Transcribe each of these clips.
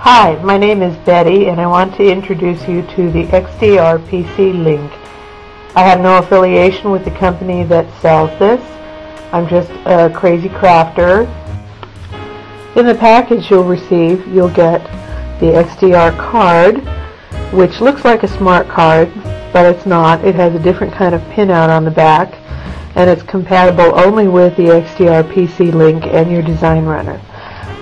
Hi, my name is Betty and I want to introduce you to the XDR PC-Link. I have no affiliation with the company that sells this. I'm just a crazy crafter. In the package you'll receive, you'll get the XDR card, which looks like a smart card, but it's not. It has a different kind of pinout on the back, and it's compatible only with the XDR PC-Link and your Design Runner.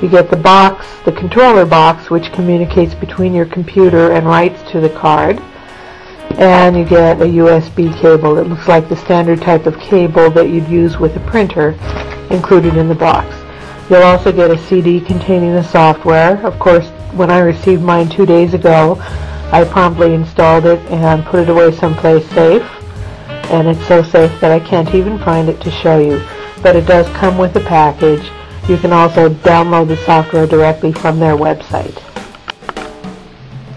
You get the box, the controller box, which communicates between your computer and writes to the card. And you get a USB cable. It looks like the standard type of cable that you'd use with a printer included in the box. You'll also get a CD containing the software. Of course, when I received mine 2 days ago, I promptly installed it and put it away someplace safe. And it's so safe that I can't even find it to show you. But it does come with a package. You can also download the software directly from their website.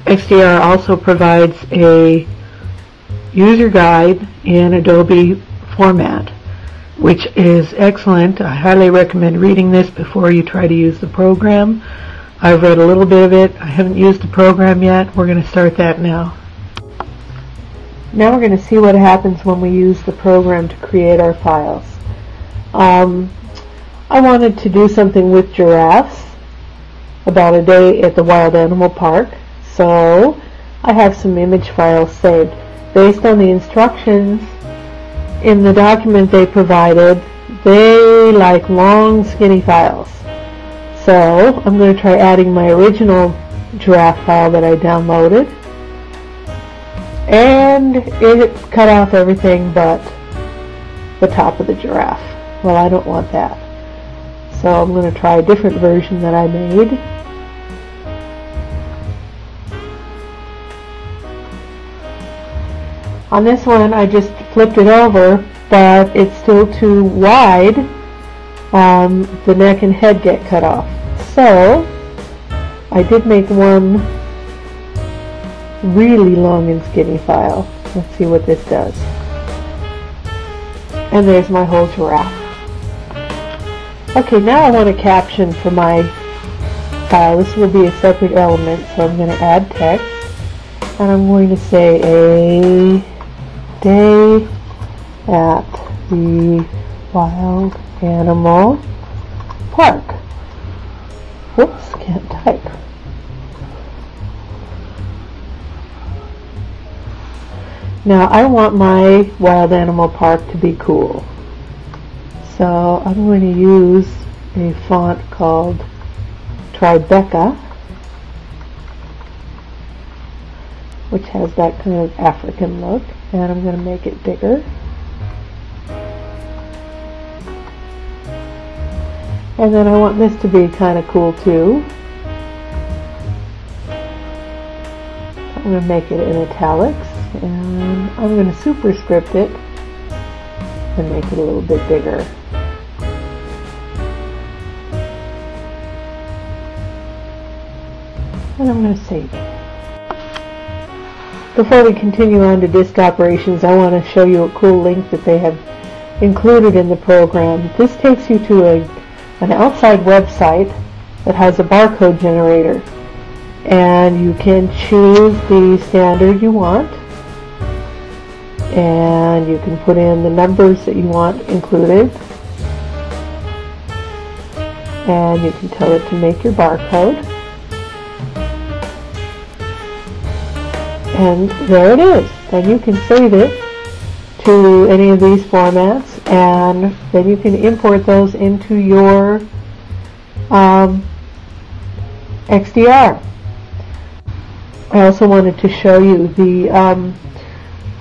XDR also provides a user guide in Adobe format, which is excellent. I highly recommend reading this before you try to use the program. I've read a little bit of it. I haven't used the program yet. We're going to start that now. Now we're going to see what happens when we use the program to create our files. I wanted to do something with giraffes about a day at the wild animal park, so I have some image files saved. Based on the instructions in the document they provided, they like long skinny files. So I'm going to try adding my original giraffe file that I downloaded, and it cut off everything but the top of the giraffe. Well, I don't want that. So I'm going to try a different version that I made. On this one I just flipped it over, but it's still too wide. The neck and head get cut off. So I did make one really long and skinny file. Let's see what this does. And there's my whole giraffe. Okay, now I want a caption for my file. This will be a separate element, so I'm going to add text, and I'm going to say a day at the wild animal park. Whoops, can't type. Now I want my wild animal park to be cool. So I'm going to use a font called Tribeca, which has that kind of African look, and I'm going to make it bigger. And then I want this to be kind of cool too. So I'm going to make it in italics, and I'm going to superscript it and make it a little bit bigger. And I'm going to save it. Before we continue on to disk operations, I want to show you a cool link that they have included in the program. This takes you to an outside website that has a barcode generator, and you can choose the standard you want, and you can put in the numbers that you want included, and you can tell it to make your barcode. And there it is. Then you can save it to any of these formats, and then you can import those into your XDR. I also wanted to show you the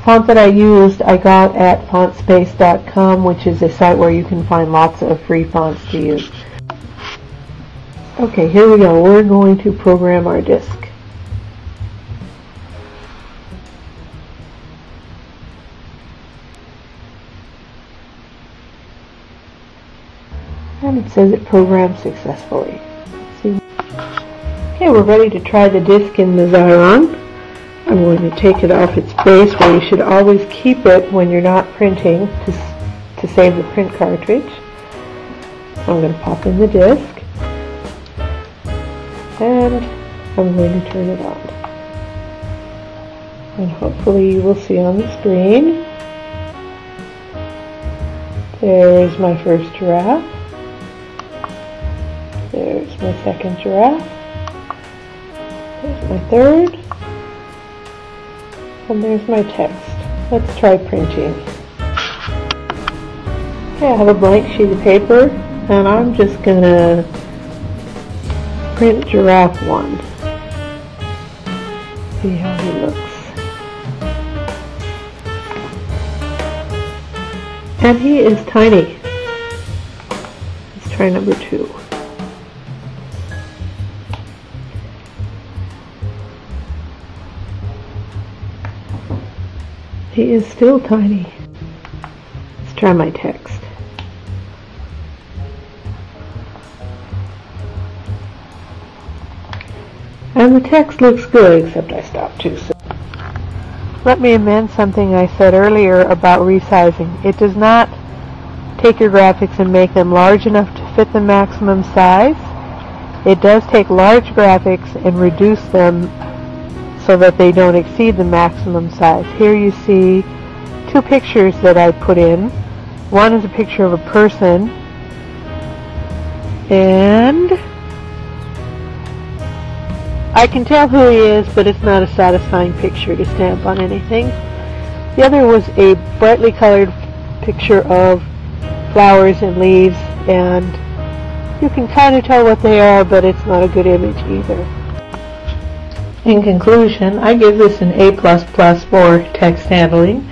font that I used. I got at fontspace.com, which is a site where you can find lots of free fonts to use. Okay, here we go. We're going to program our disk. And it says it programmed successfully. See? Okay, we're ready to try the disk in the Xyron. I'm going to take it off its base, where you should always keep it when you're not printing to save the print cartridge. I'm going to pop in the disk. And I'm going to turn it on. And hopefully you will see on the screen. There's my first giraffe. There's my second giraffe. There's my third. And there's my text. Let's try printing. Okay, I have a blank sheet of paper, and I'm just going to print giraffe 1. See how he looks. And he is tiny. Let's try number 2. He is still tiny. Let's try my text. And the text looks good, except I stopped too soon. Let me amend something I said earlier about resizing. It does not take your graphics and make them large enough to fit the maximum size. It does take large graphics and reduce them so that they don't exceed the maximum size. Here you see 2 pictures that I put in. One is a picture of a person, and I can tell who he is, but it's not a satisfying picture to stamp on anything. The other was a brightly colored picture of flowers and leaves, and you can kind of tell what they are, but it's not a good image either. In conclusion, I give this an A++ for text handling.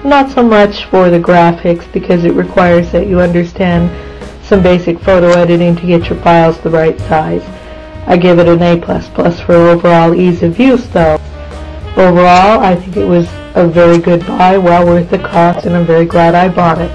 Not so much for the graphics, because it requires that you understand some basic photo editing to get your files the right size. I give it an A++ for overall ease of use though. Overall, I think it was a very good buy, well worth the cost, and I'm very glad I bought it.